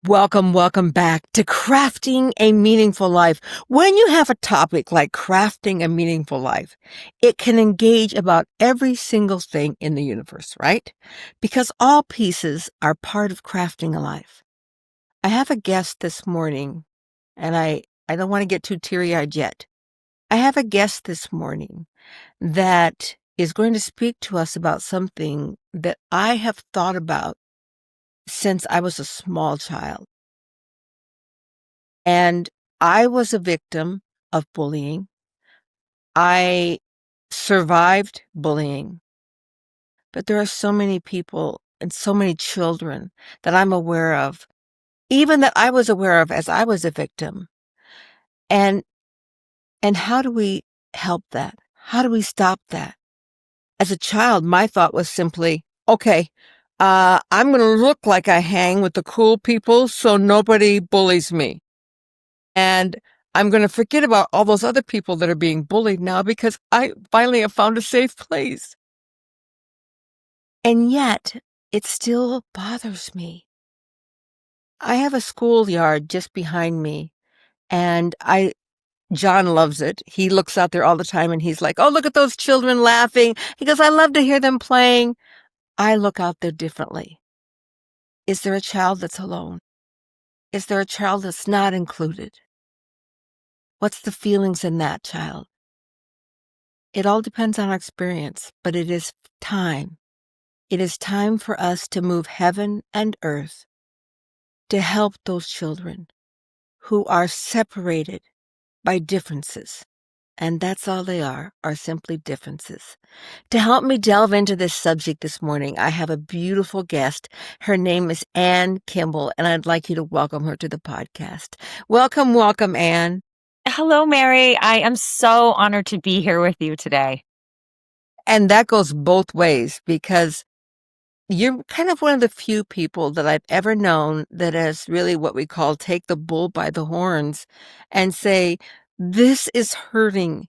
Welcome back to Crafting a Meaningful Life. When you have a topic like crafting a meaningful life, it can engage about every single thing in the universe, right? Because all pieces are part of crafting a life. I have a guest this morning, and I don't want to get too teary-eyed yet. I have a guest this morning that is going to speak to us about something that I have thought about since I was a small child. And I was a victim of bullying. I survived bullying, but there are so many people and so many children that I'm aware of, even that I was aware of as I was a victim. And how do we help that? How do we stop that? As a child, my thought was simply, okay, I'm going to look like I hang with the cool people so nobody bullies me. And I'm going to forget about all those other people that are being bullied now because I finally have found a safe place. And yet, it still bothers me. I have a schoolyard just behind me, and John loves it. He looks out there all the time and he's like, oh, look at those children laughing. He goes, I love to hear them playing. I look out there differently. Is there a child that's alone? Is there a child that's not included? What's the feelings in that child? It all depends on our experience, but it is time. It is time for us to move heaven and earth to help those children who are separated by differences. And that's all they are simply differences. To help me delve into this subject this morning, I have a beautiful guest. Her name is Anne Kimble, and I'd like you to welcome her to the podcast. Welcome, Anne. Hello, Mary. I am so honored to be here with you today. And that goes both ways because you're kind of one of the few people that I've ever known that has really what we call take the bull by the horns and say, this is hurting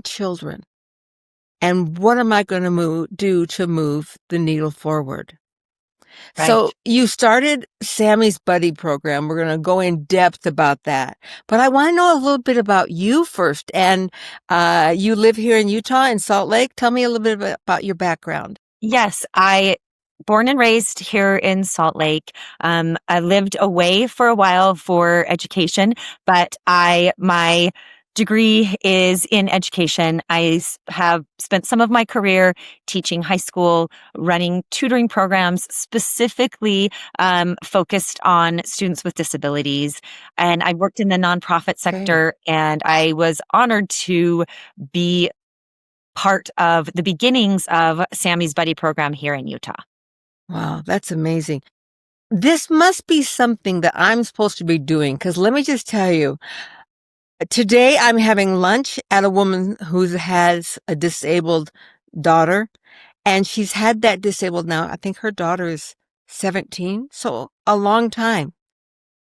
children. And what am I going to do to move the needle forward? Right. So you started Sammy's Buddy program. We're going to go in depth about that. But I want to know a little bit about you first. And you live here in Utah, in Salt Lake. Tell me a little bit about your background. Yes, born and raised here in Salt Lake. I lived away for a while for education, but my degree is in education. I have spent some of my career teaching high school, running tutoring programs specifically focused on students with disabilities. And I worked in the nonprofit sector, and I was honored to be part of the beginnings of Sammy's Buddy program here in Utah. Wow, that's amazing. This must be something that I'm supposed to be doing, because let me just tell you, today I'm having lunch at a woman who has a disabled daughter, and she's had that disabled now. I think her daughter is 17, so a long time.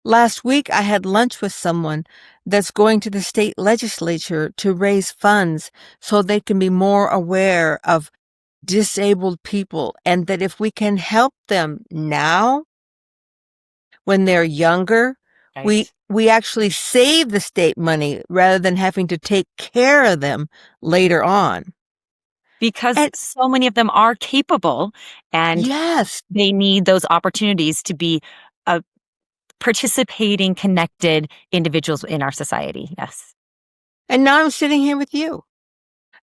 Last week, I had lunch with someone that's going to the state legislature to raise funds so they can be more aware of disabled people, and that if we can help them now, when they're younger, Right. we actually save the state money rather than having to take care of them later on. Because so many of them are capable, and yes, they need those opportunities to be participating, connected individuals in our society. Yes. And now I'm sitting here with you.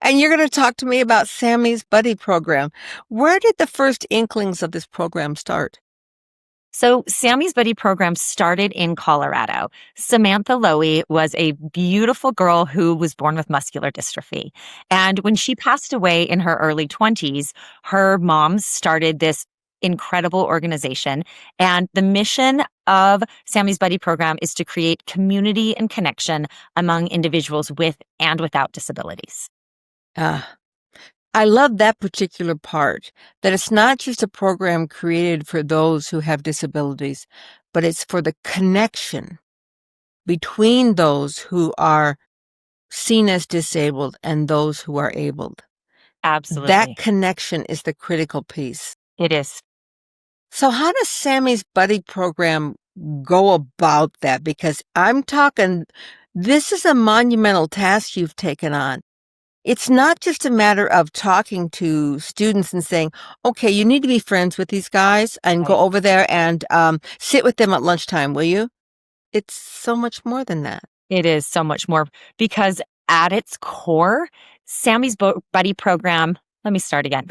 And you're going to talk to me about Sammy's Buddy program. Where did the first inklings of this program start? So Sammy's Buddy program started in Colorado. Samantha Lowy was a beautiful girl who was born with muscular dystrophy. And when she passed away in her early 20s, her mom started this incredible organization. And the mission of Sammy's Buddy program is to create community and connection among individuals with and without disabilities. I love that particular part, that it's not just a program created for those who have disabilities, but it's for the connection between those who are seen as disabled and those who are abled. Absolutely. That connection is the critical piece. It is. So how does Sammy's Buddy program go about that? Because I'm talking, this is a monumental task you've taken on. It's not just a matter of talking to students and saying, okay, you need to be friends with these guys and go Right. over there and sit with them at lunchtime, will you? It's so much more than that. It is so much more because at its core, Sammy's Buddy program, let me start again.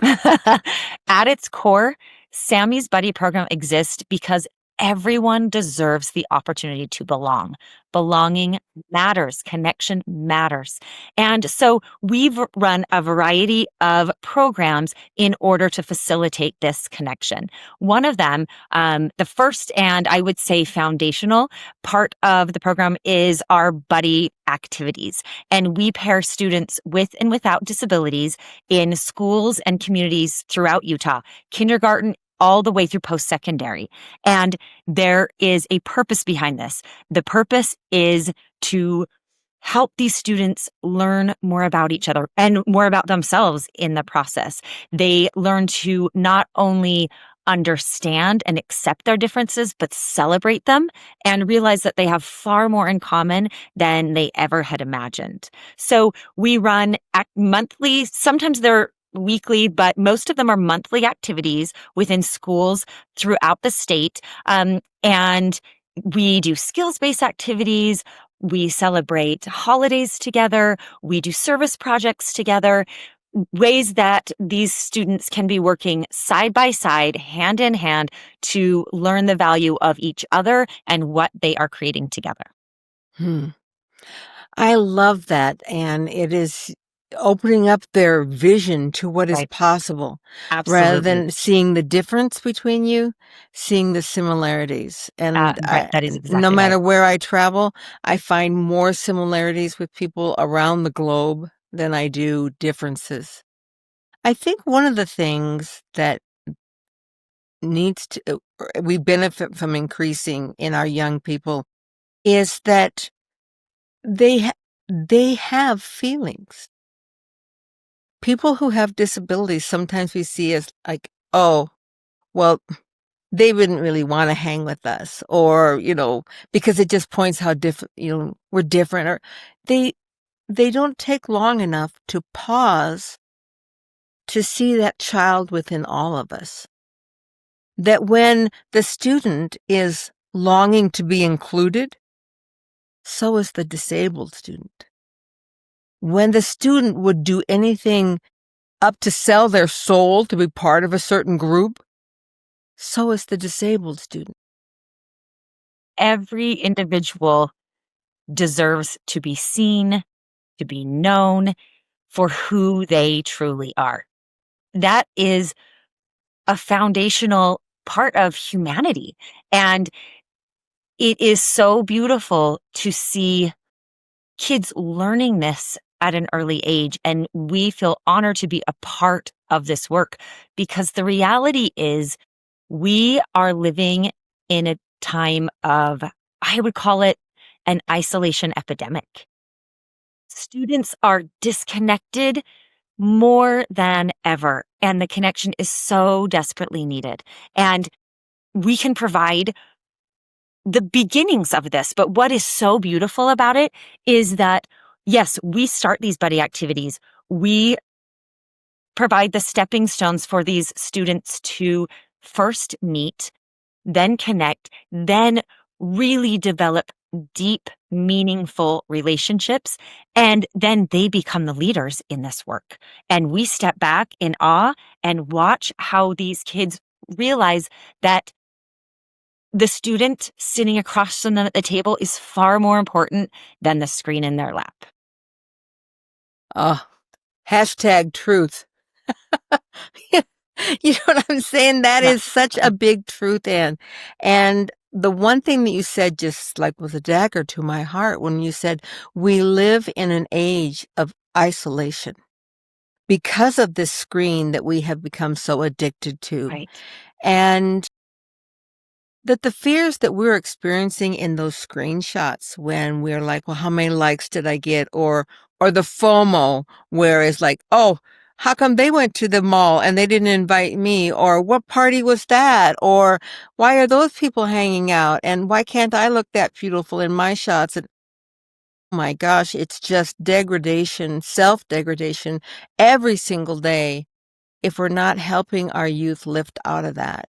At its core, Sammy's Buddy program exists because everyone deserves the opportunity to belong. Belonging matters, connection matters. And so we've run a variety of programs in order to facilitate this connection. One of them, the first and I would say foundational part of the program is our buddy activities. And we pair students with and without disabilities in schools and communities throughout Utah, kindergarten all the way through post-secondary. And there is a purpose behind this. The purpose is to help these students learn more about each other and more about themselves in the process. They learn to not only understand and accept their differences, but celebrate them and realize that they have far more in common than they ever had imagined. So we run monthly, sometimes they're weekly, but most of them are monthly activities within schools throughout the state. And we do skills-based activities. We celebrate holidays together. We do service projects together, ways that these students can be working side by side, hand in hand, to learn the value of each other and what they are creating together. Hmm. I love that. And it is opening up their vision to what is Right. possible rather Absolutely. than seeing the difference between you, seeing the similarities. And That is no exactly right. matter where I travel, I find more similarities with people around the globe than I do differences. I think one of the things that needs to, we benefit from increasing in our young people is that they, they have feelings. People who have disabilities, sometimes we see as like, oh, well, they wouldn't really want to hang with us, or, because it just points how different, we're different, or they, they don't take long enough to pause to see that child within all of us. That when the student is longing to be included, so is the disabled student. When the student would do anything up to sell their soul to be part of a certain group, so is the disabled student. Every individual deserves to be seen, to be known for who they truly are. That is a foundational part of humanity. And it is so beautiful to see kids learning this at an early age. And we feel honored to be a part of this work because the reality is we are living in a time of, I would call it an isolation epidemic. Students are disconnected more than ever, and the connection is so desperately needed. And we can provide the beginnings of this. But what is so beautiful about it is that, yes, we start these buddy activities. We provide the stepping stones for these students to first meet, then connect, then really develop deep, meaningful relationships. And then they become the leaders in this work. And we step back in awe and watch how these kids realize that the student sitting across from them at the table is far more important than the screen in their lap. Oh, hashtag truth. You know what I'm saying? That Yeah. is such a big truth, Anne. And the one thing that you said just like was a dagger to my heart when you said we live in an age of isolation because of this screen that we have become so addicted to. Right. And that the fears that we're experiencing in those screenshots when we're like, well, how many likes did I get? Or the FOMO, where it's like, oh, how come they went to the mall and they didn't invite me? Or what party was that? Or why are those people hanging out? And why can't I look that beautiful in my shots? And oh my gosh, it's just degradation, self-degradation every single day if we're not helping our youth lift out of that.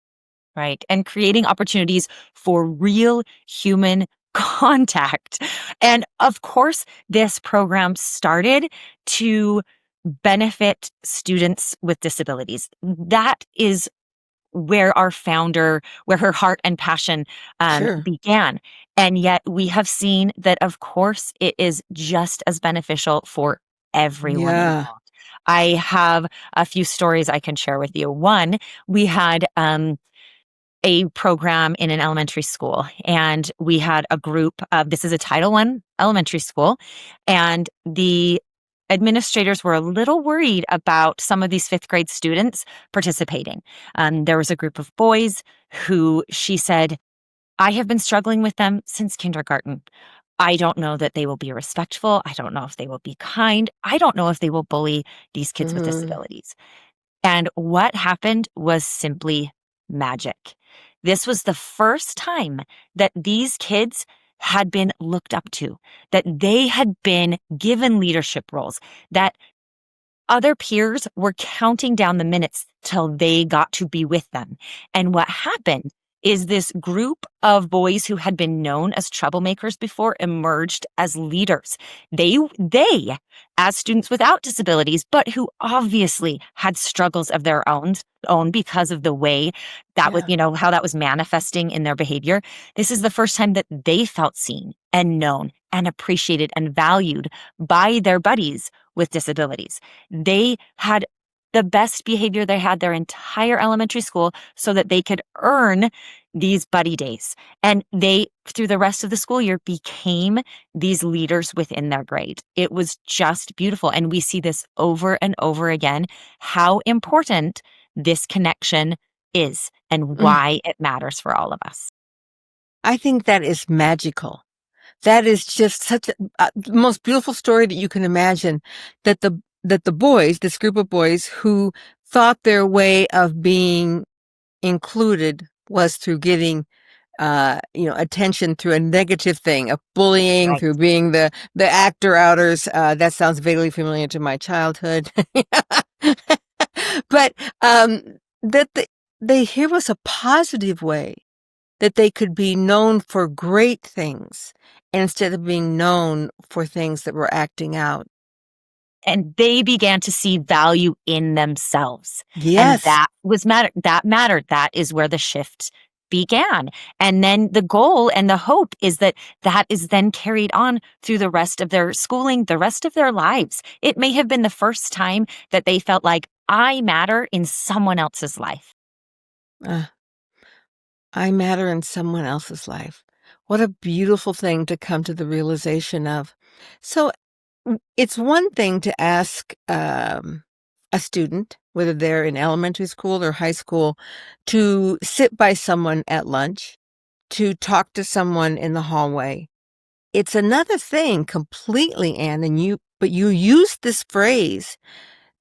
Right. And creating opportunities for real human contact. And of course, this program started to benefit students with disabilities. That is where our founder, where her heart and passion Sure. began. And yet we have seen that, of course, it is just as beneficial for everyone Yeah. involved. I have a few stories I can share with you. One, we had a program in an elementary school, and we had a group of, this is a Title I elementary school, and the administrators were a little worried about some of these fifth grade students participating. There was a group of boys who she said, I have been struggling with them since kindergarten. I don't know that they will be respectful. I don't know if they will be kind. I don't know if they will bully these kids with Mhm. disabilities. And what happened was simply magic. This was the first time that these kids had been looked up to, that they had been given leadership roles, that other peers were counting down the minutes till they got to be with them. And what happened is this group of boys who had been known as troublemakers before emerged as leaders. They, as students without disabilities, but who obviously had struggles of their own because of the way that was, Yeah. how that was manifesting in their behavior. This is the first time that they felt seen and known and appreciated and valued by their buddies with disabilities. They had the best behavior they had their entire elementary school so that they could earn these buddy days. And they, through the rest of the school year, became these leaders within their grade. It was just beautiful. And we see this over and over again, how important this connection is and Mm. why it matters for all of us. I think that is magical. That is just such the most beautiful story that you can imagine, that the boys, this group of boys who thought their way of being included was through getting, attention through a negative thing, of bullying, Right. through being the actor outers. That sounds vaguely familiar to my childhood. But, that here was a positive way that they could be known for great things instead of being known for things that were acting out. And they began to see value in themselves. And Yes. that was mattered. That is where the shift began. And then the goal and the hope is that that is then carried on through the rest of their schooling, the rest of their lives. It may have been the first time that they felt like I matter in someone else's life. Uh, I matter in someone else's life. What a beautiful thing to come to the realization of. So it's one thing to ask a student, whether they're in elementary school or high school, to sit by someone at lunch, to talk to someone in the hallway. It's another thing completely, Anne, but you use this phrase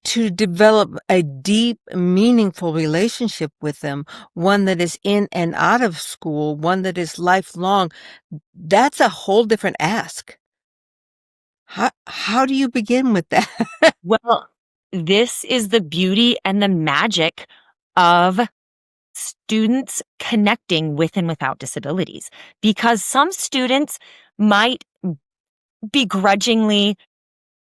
to develop a deep, meaningful relationship with them, one that is in and out of school, one that is lifelong. That's a whole different ask. How do you begin with that? Well, this is the beauty and the magic of students connecting with and without disabilities, because some students might begrudgingly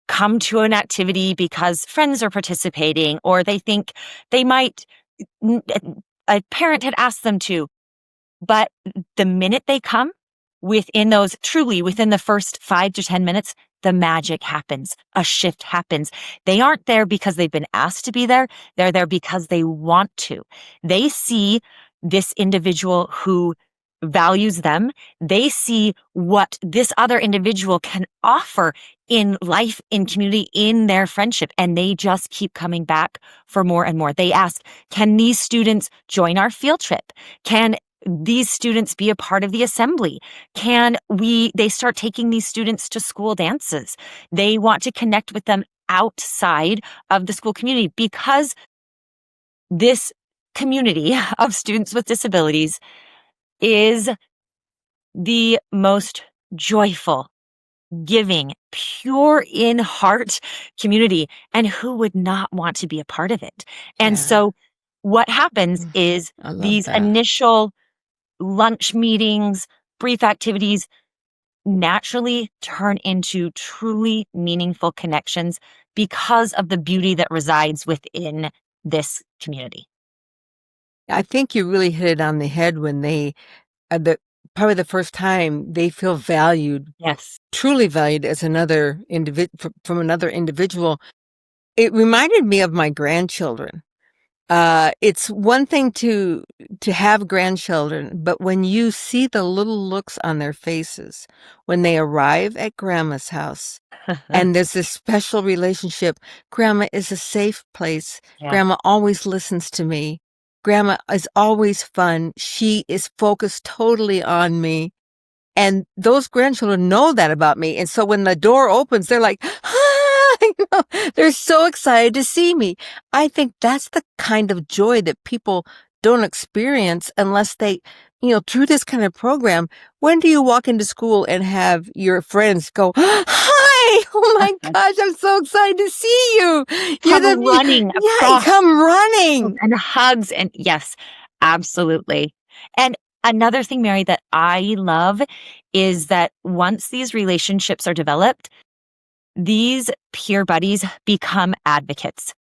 come to an activity because friends are participating, or they think they might, a parent had asked them to. But the minute they come, within the first 5 to 10 minutes, the magic happens. A shift happens. They aren't there because they've been asked to be there. They're there because they want to. They see this individual who values them. They see what this other individual can offer in life, in community, in their friendship, and they just keep coming back for more and more. They ask, can these students join our field trip? Can these students be a part of the assembly? They start taking these students to school dances. They want to connect with them outside of the school community, because this community of students with disabilities is the most joyful, giving, pure in heart community. And who would not want to be a part of it? And Yeah. so what happens Mm, is I love these that. initial lunch meetings, brief activities naturally turn into truly meaningful connections because of the beauty that resides within this community. I think you really hit it on the head when they the probably the first time they feel valued, Yes. truly valued as another from another individual. It reminded me of my grandchildren. It's one thing to have grandchildren, but when you see the little looks on their faces when they arrive at grandma's house, and there's this special relationship. Grandma is a safe place. Yeah. Grandma always listens to me. Grandma is always fun. She is focused totally on me. And those grandchildren know that about me. And so when the door opens, they're like, "Hi!" You know, they're so excited to see me. I think that's the kind of joy that people don't experience unless they, through this kind of program. When do you walk into school and have your friends go, "Hi! Oh my gosh, I'm so excited to see you. You're Come the, running yeah, across come running." and hugs, and yes, absolutely. And another thing, Mary, that I love is that once these relationships are developed, these peer buddies become advocates.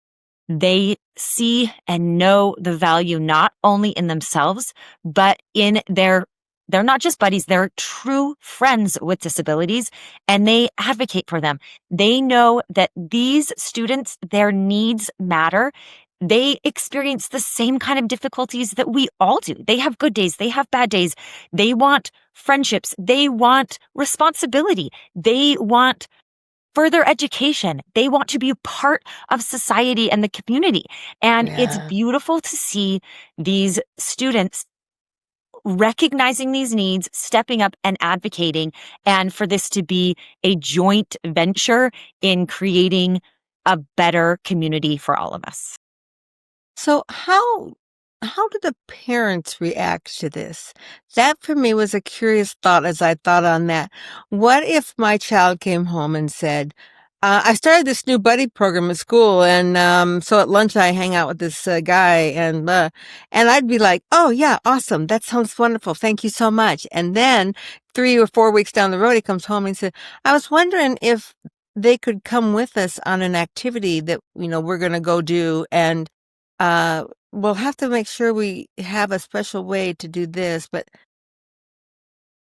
They see and know the value not only in themselves, but in they're not just buddies, they're true friends with disabilities, and they advocate for them. They know that these students, their needs matter. They experience the same kind of difficulties that we all do. They have good days, they have bad days. They want friendships, they want responsibility, they want further education. They want to be part of society and the community. And it's Yeah. beautiful to see these students recognizing these needs, stepping up and advocating, and for this to be a joint venture in creating a better community for all of us. So how do the parents react to this? That for me was a curious thought as I thought on that. What if my child came home and said, I started this new buddy program at school, and so at lunch I hang out with this guy, and I'd be like, "Oh yeah, awesome! That sounds wonderful. Thank you so much." And then 3 or 4 weeks down the road, he comes home and he said, "I was wondering if they could come with us on an activity that we're going to go do, and uh, we'll have to make sure we have a special way to do this." But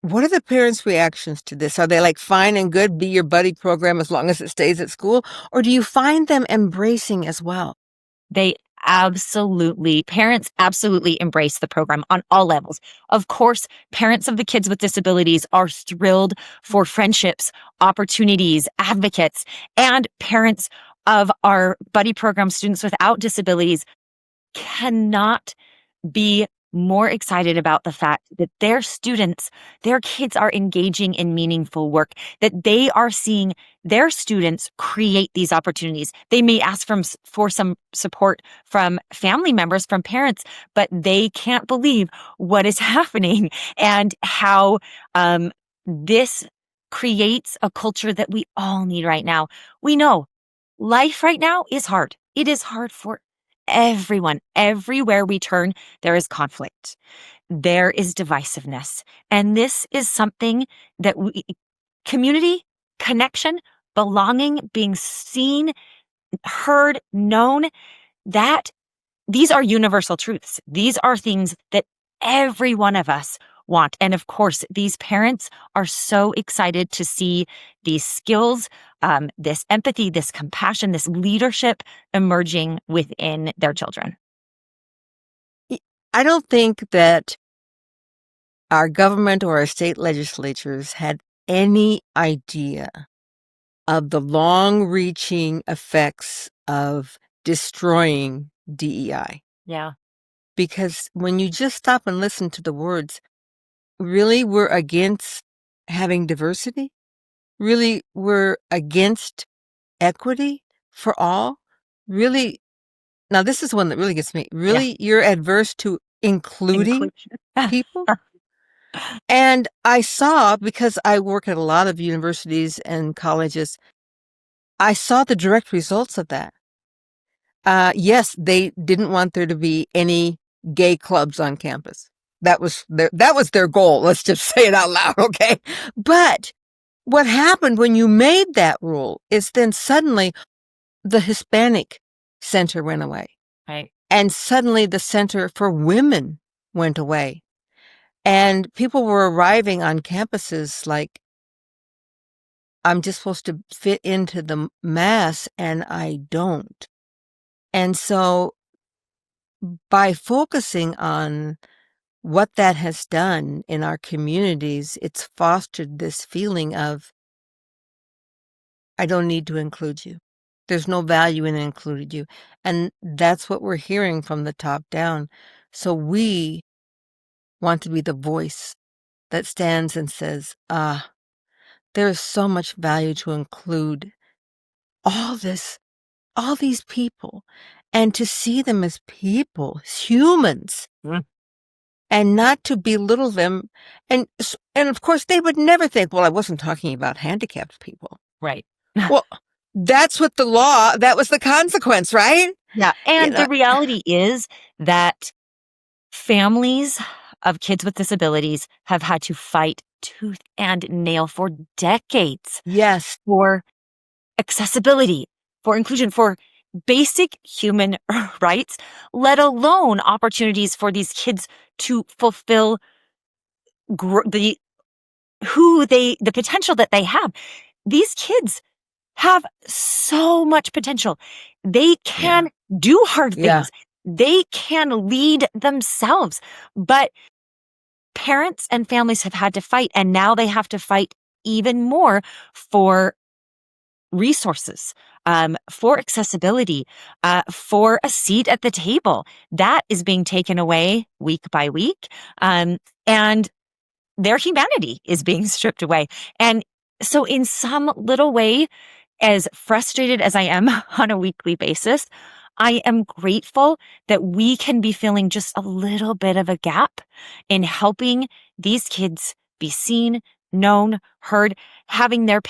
what are the parents' reactions to this? Are they like, "Fine and good, be your buddy program as long as it stays at school"? Or do you find them embracing as well? They parents absolutely embrace the program on all levels. Of course, parents of the kids with disabilities are thrilled for friendships, opportunities, advocates, and parents of our buddy program students without disabilities cannot be more excited about the fact that their students, their kids are engaging in meaningful work, that they are seeing their students create these opportunities. They may ask for some support from family members, from parents, but they can't believe what is happening and how this creates a culture that we all need right now. We know life right now is hard. It is hard for everyone. Everywhere we turn, there is conflict. There is divisiveness. And this is something that community, connection, belonging, being seen, heard, known, that these are universal truths. These are things that every one of us want. And of course, these parents are so excited to see these skills, this empathy, this compassion, this leadership emerging within their children. Y- I don't think that our government or our state legislatures had any idea of the long-reaching effects of destroying DEI. Yeah. Because when you just stop and listen to the words, really, we're against having diversity? Really, we're against equity? for all? Really? Now, this is one that really gets me. Yeah. Really, you're adverse to including Inclusion. people? And I saw, because I work at a lot of universities and colleges, I saw the direct results of that. Yes, they didn't want there to be any gay clubs on campus. That was their goal. Let's just say it out loud, okay? But what happened when you made that rule is then suddenly the Hispanic center went away. Right. And suddenly the center for women went away. And people were arriving on campuses like, I'm just supposed to fit into the mass, and I don't. And so by focusing on what that has done in our communities, it's fostered this feeling of, I don't need to include you. There's no value in including you. And that's what we're hearing from the top down. So we want to be the voice that stands and says, there is so much value to include all this, all these people, and to see them as people, as humans, and not to belittle them. And of course, they would never think, well, I wasn't talking about handicapped people. Right. Well, that's what that was the consequence, right? Yeah. And the reality is that families of kids with disabilities have had to fight tooth and nail for decades. Yes. For accessibility, for inclusion, for basic human rights, let alone opportunities for these kids to fulfill the potential that they have. These kids have so much potential. They can do hard things. They can lead themselves, but parents and families have had to fight, and now they have to fight even more for resources, for accessibility, for a seat at the table. That is being taken away week by week. And their humanity is being stripped away. And so in some little way, as frustrated as I am on a weekly basis, I am grateful that we can be filling just a little bit of a gap in helping these kids be seen, known, heard, having their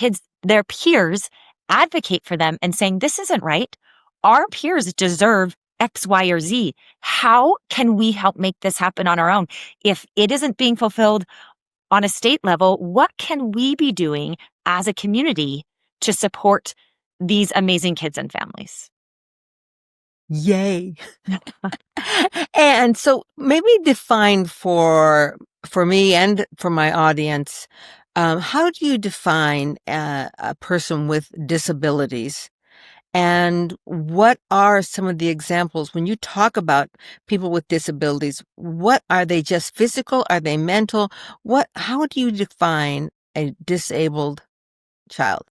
peers advocate for them and saying, this isn't right. Our peers deserve X, Y, or Z. How can we help make this happen on our own? If it isn't being fulfilled on a state level, what can we be doing as a community to support these amazing kids and families? Yay. And so maybe define for me and for my audience, how do you define a person with disabilities? And what are some of the examples when you talk about people with disabilities? What are they, just physical? Are they mental? How do you define a disabled child?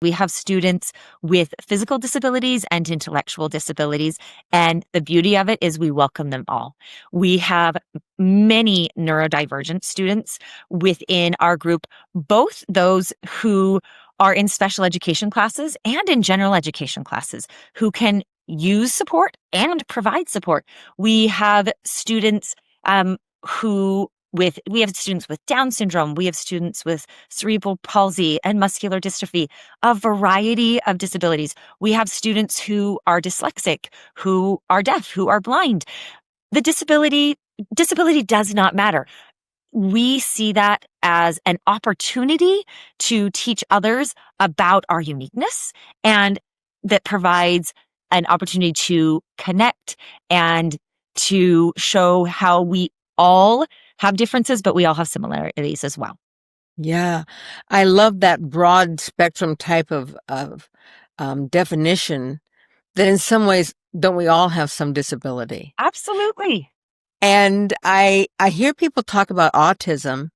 We have students with physical disabilities and intellectual disabilities. And the beauty of it is we welcome them all. We have many neurodivergent students within our group, both those who are in special education classes and in general education classes who can use support and provide support. We have students we have students with Down syndrome, we have students with cerebral palsy and muscular dystrophy, a variety of disabilities. We have students who are dyslexic, who are deaf, who are blind. The disability does not matter. We see that as an opportunity to teach others about our uniqueness, and that provides an opportunity to connect and to show how we all have differences, but we all have similarities as well. Yeah, I love that broad spectrum type of definition, that in some ways, don't we all have some disability? Absolutely. And I hear people talk about autism,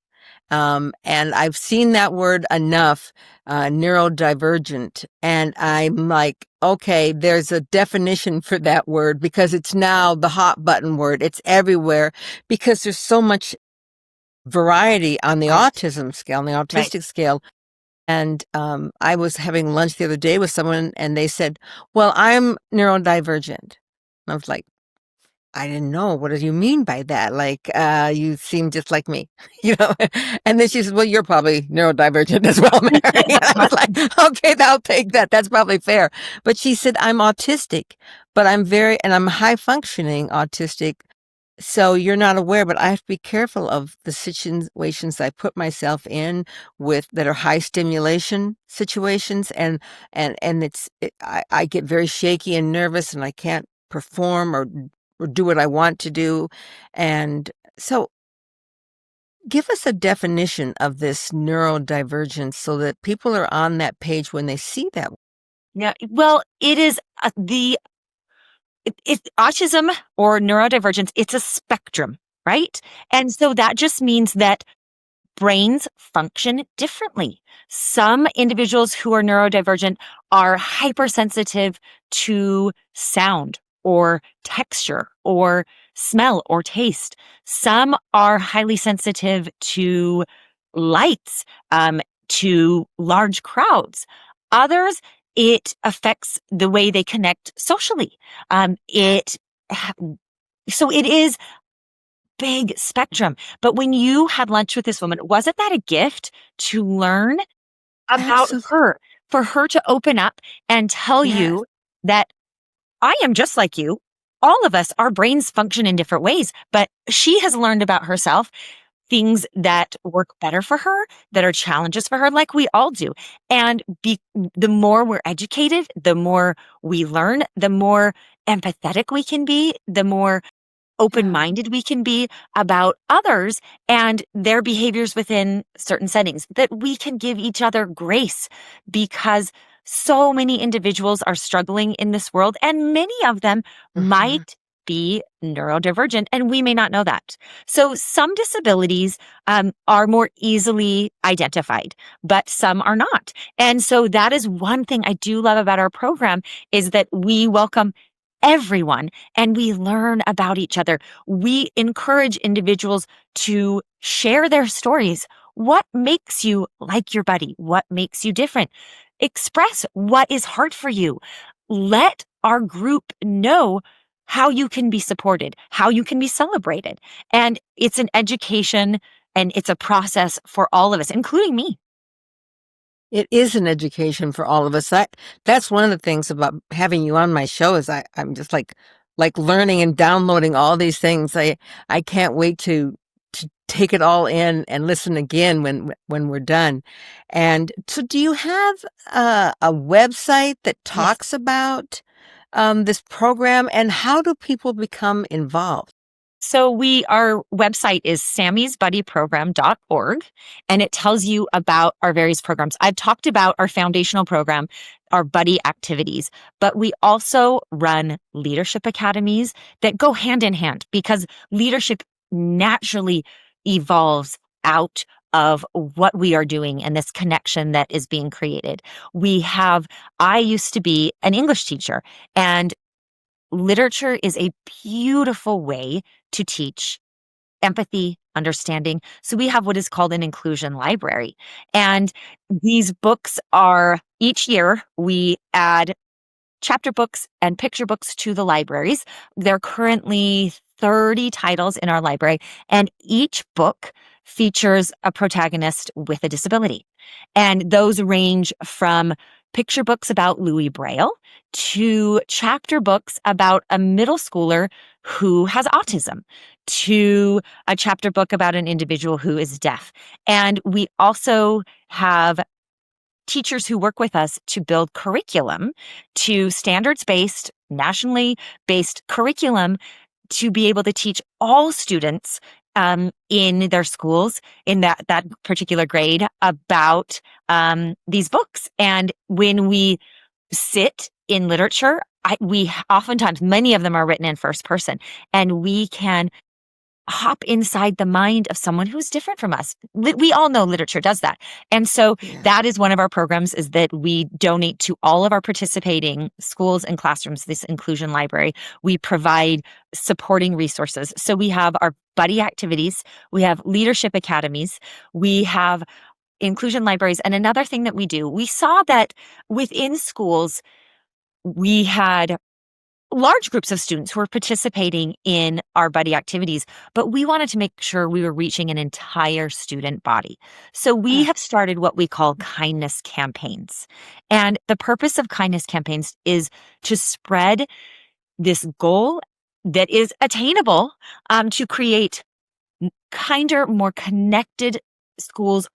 and I've seen that word enough, neurodivergent, and I'm like, okay, there's a definition for that word, because it's now the hot button word. It's everywhere because there's so much variety on the autism scale, on the autistic scale. And I was having lunch the other day with someone, and they said, "Well, I'm neurodivergent." And I was like, "I didn't know. What do you mean by that? Like, you seem just like me, you know?" And then she said, "Well, you're probably neurodivergent as well, Mary." And I was like, "Okay, I'll take that. That's probably fair." But she said, "I'm autistic, but I'm high functioning autistic. So you're not aware, but I have to be careful of the situations I put myself in with that are high stimulation situations, and I get very shaky and nervous, and I can't perform or do what I want to do. And so give us a definition of this neurodivergence so that people are on that page when they see that. Yeah, well, it is it's autism or neurodivergence. It's a spectrum, right? And so that just means that brains function differently. Some individuals who are neurodivergent are hypersensitive to sound or texture or smell or taste. Some are highly sensitive to lights, to large crowds. Others, it affects the way they connect socially. It so it is big spectrum. But when you had lunch with this woman, wasn't that a gift to learn about Absolutely. her, for her to open up and tell Yes. you that I am just like you. All of us, our brains function in different ways, but she has learned about herself things that work better for her, that are challenges for her, like we all do. And the more we're educated, the more we learn, the more empathetic we can be, the more Yeah. open-minded we can be about others and their behaviors within certain settings, that we can give each other grace because so many individuals are struggling in this world and many of them Mhm. might be neurodivergent and we may not know that. So some disabilities are more easily identified, but some are not. And so that is one thing I do love about our program is that we welcome everyone and we learn about each other. We encourage individuals to share their stories. What makes you like your buddy? What makes you different? Express what is hard for you. Let our group know how you can be supported, how you can be celebrated. And it's an education and it's a process for all of us, including me. It is an education for all of us. That's one of the things about having you on my show is I'm just like learning and downloading all these things. I can't wait to take it all in and listen again when we're done. And so do you have a website that Yes. talks about this program, and how do people become involved? So our website is sammysbuddyprogram.org and it tells you about our various programs. I've talked about our foundational program, our buddy activities, but we also run leadership academies that go hand in hand because leadership naturally evolves out of what we are doing and this connection that is being created. I used to be an English teacher and literature is a beautiful way to teach empathy, understanding. So we have what is called an inclusion library. And these books are each year we add chapter books and picture books to the libraries. There are currently 30 titles in our library, and each book features a protagonist with a disability. And those range from picture books about Louis Braille to chapter books about a middle schooler who has autism to a chapter book about an individual who is deaf. And we also have teachers who work with us to build curriculum to standards-based, nationally based curriculum to be able to teach all students in their schools in that particular grade about these books. And when we sit in literature, we oftentimes, many of them are written in first person, and we can hop inside the mind of someone who's different from us. We all know literature does that. And so Yeah. that is one of our programs is that we donate to all of our participating schools and classrooms, this inclusion library. We provide supporting resources. So we have our buddy activities, we have leadership academies, we have inclusion libraries. And another thing that we do, we saw that within schools, we had large groups of students who were participating in our buddy activities, but we wanted to make sure we were reaching an entire student body. So we Ah, have started what we call kindness campaigns. And the purpose of kindness campaigns is to spread this goal that is attainable, to create kinder, more connected schools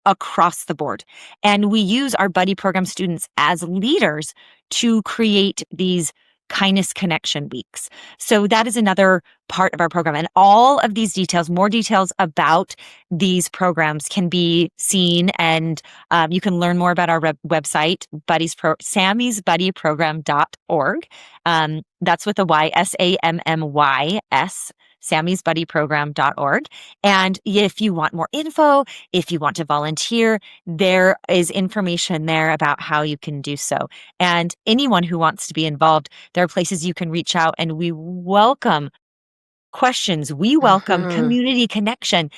across the board. And we use our buddy program students as leaders to create these kindness connection weeks. So that is another part of our program. And all of these details, more details about these programs can be seen. And you can learn more about our website, sammysbuddyprogram.org. That's with a Y, SAMMYS, sammysbuddyprogram.org. And if you want more info, if you want to volunteer, there is information there about how you can do so. And anyone who wants to be involved, there are places you can reach out, and we welcome questions. We welcome mhm. community connection.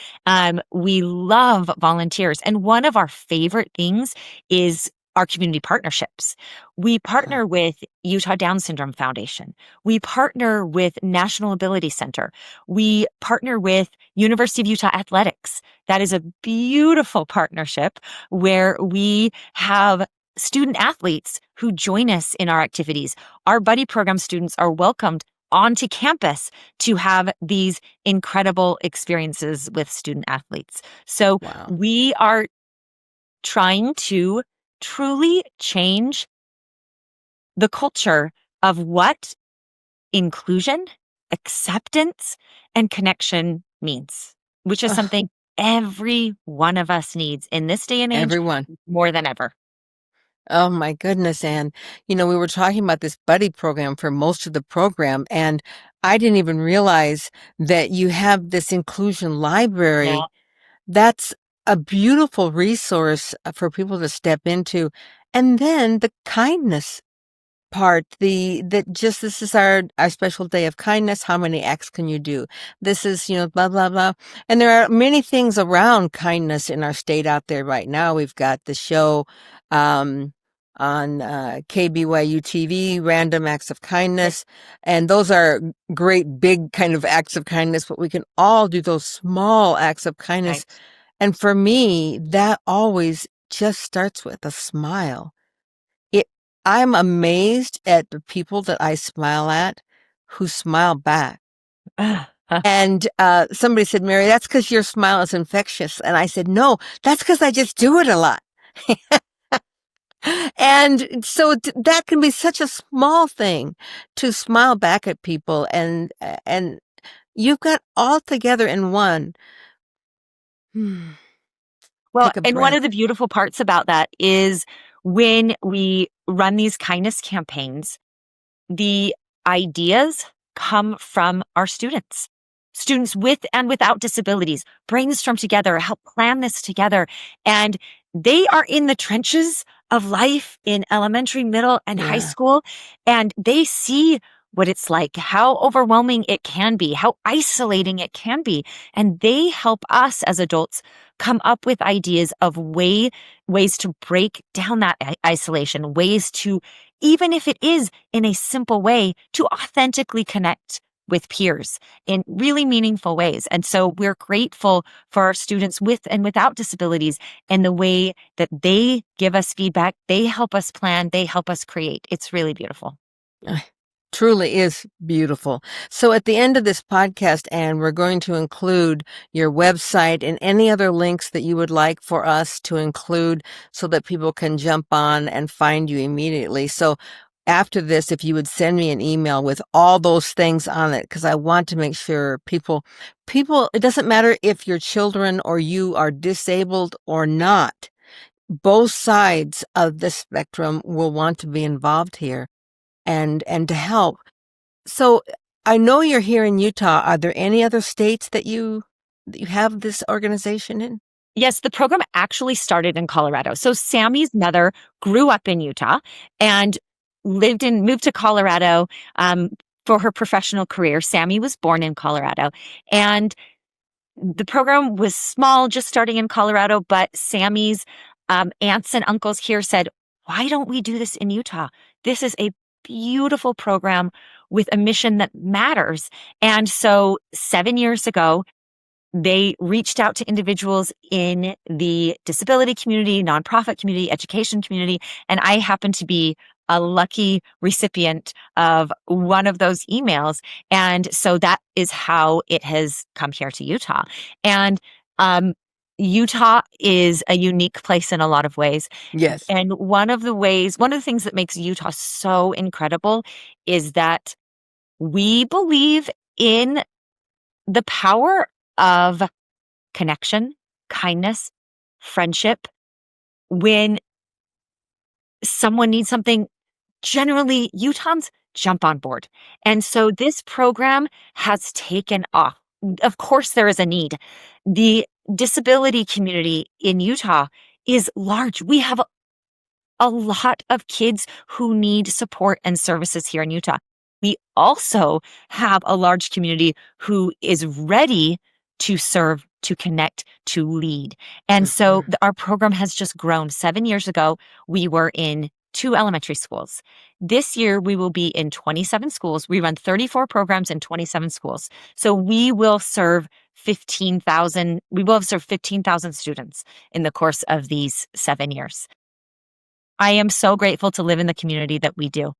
We love volunteers. And one of our favorite things is our community partnerships. We Uh, partner with Utah Down Syndrome Foundation. We partner with National Ability Center. We partner with University of Utah Athletics. That is a beautiful partnership where we have student athletes who join us in our activities. Our buddy program students are welcomed onto campus to have these incredible experiences with student athletes. So wow. we are trying to truly change the culture of what inclusion, acceptance, and connection means, which is Ugh, something every one of us needs in this day and age everyone. more than ever. Oh my goodness, Anne. We were talking about this buddy program for most of the program, and I didn't even realize that you have this inclusion Yeah. library. That's a beautiful resource for people to step into. And then the kindness part, this is our special day of kindness. How many acts can you do? This is, blah, blah, blah. And there are many things around kindness in our state out there right now. We've got the show, um, on KBYU TV, Random Acts of Right. Kindness. And those are great, big kind of acts of kindness, but we can all do those small acts of kindness. Right. And for me, that always just starts with a smile. It I'm amazed at the people that I smile at who smile back. And, somebody said, "Mary, that's because your smile is infectious." And I said, "No, that's because I just do it a lot." And so that can be such a small thing to smile back at people, and you've got all together in one. Hmm, Well, take a and one breath. of the beautiful parts about that is when we run these kindness campaigns, the ideas come from our students. Students with and without disabilities brainstorm together, help plan this together, and they are in the trenches of life in elementary, middle, and high Yeah. school, and they see what it's like, how overwhelming it can be, how isolating it can be, and they help us as adults come up with ideas of ways to break down that isolation, ways to, even if it is in a simple way, to authentically connect with peers in really meaningful ways. And so we're grateful for our students with and without disabilities and the way that they give us feedback, they help us plan, they help us create. It's really beautiful. Uh, Truly is beautiful. So at the end of this podcast, Anne, we're going to include your website and any other links that you would like for us to include so that people can jump on and find you immediately. So after this, if you would send me an email with all those things on it, because I want to make sure people, it doesn't matter if your children or you are disabled or not, both sides of the spectrum will want to be involved here and to help. So I know you're here in Utah. Are there any other states that you have this organization in? Yes, the program actually started in Colorado. So Sammy's mother grew up in Utah and moved to Colorado for her professional career. Sammy was born in Colorado. And the program was small, just starting in Colorado, but Sammy's aunts and uncles here said, why don't we do this in Utah? This is a beautiful program with a mission that matters. And so 7 years ago, they reached out to individuals in the disability community, nonprofit community, education community, and I happen to be a lucky recipient of one of those emails. And so that is how it has come here to Utah. And Utah is a unique place in a lot of ways. Yes. And one of the things that makes Utah so incredible is that we believe in the power of connection, kindness, friendship. When someone needs something, generally Utahns jump on board. And so this program has taken off. Of course, there is a need. The disability community in Utah is large. We have a lot of kids who need support and services here in Utah. We also have a large community who is ready to serve, to connect, to lead. And so our program has just grown. 7 years ago, we were in 2 elementary schools. This year, we will be in 27 schools. We run 34 programs in 27 schools. So we will serve 15,000 students in the course of these 7 years. I am so grateful to live in the community that we do.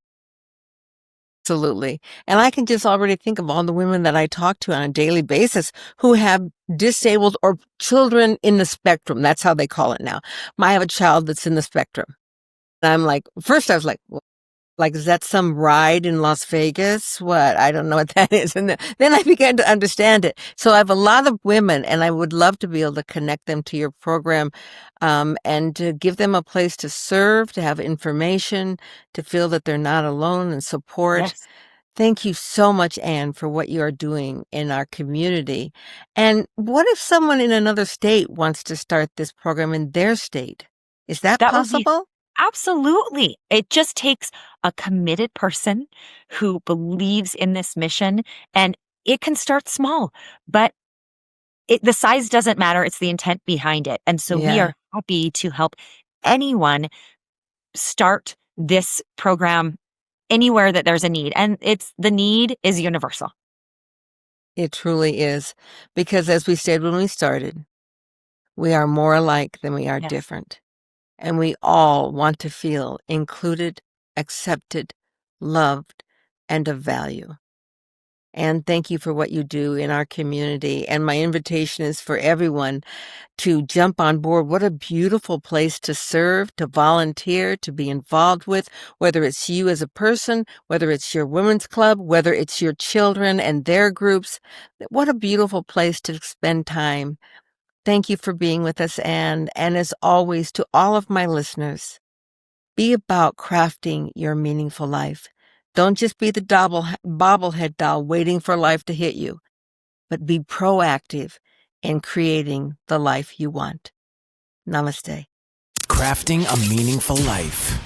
Absolutely. And I can just already think of all the women that I talk to on a daily basis who have disabled or children in the spectrum. That's how they call it now. I have a child that's in the spectrum. And I'm like, first I was like, is that some ride in Las Vegas? What? I don't know what that is. And then I began to understand it. So I have a lot of women, and I would love to be able to connect them to your program, and to give them a place to serve, to have information, to feel that they're not alone, and support. Yes. Thank you so much, Anne, for what you are doing in our community. And what if someone in another state wants to start this program in their state? Is that That would be possible? absolutely. It just takes a committed person who believes in this mission, and it can start small, but the size doesn't matter. It's the intent behind it. And so we Yeah, are happy to help anyone start this program anywhere that there's a need. And the need is universal. it truly is. Because as we said when we started, we are more alike than we are Yes. different. And we all want to feel included, accepted, loved, and of value. And thank you for what you do in our community. And my invitation is for everyone to jump on board. What a beautiful place to serve, to volunteer, to be involved with, whether it's you as a person, whether it's your women's club, whether it's your children and their groups. What a beautiful place to spend time. Thank you for being with us, Anne. And as always, to all of my listeners, be about crafting your meaningful life. Don't just be the bobblehead doll waiting for life to hit you, but be proactive in creating the life you want. Namaste. Crafting a meaningful life.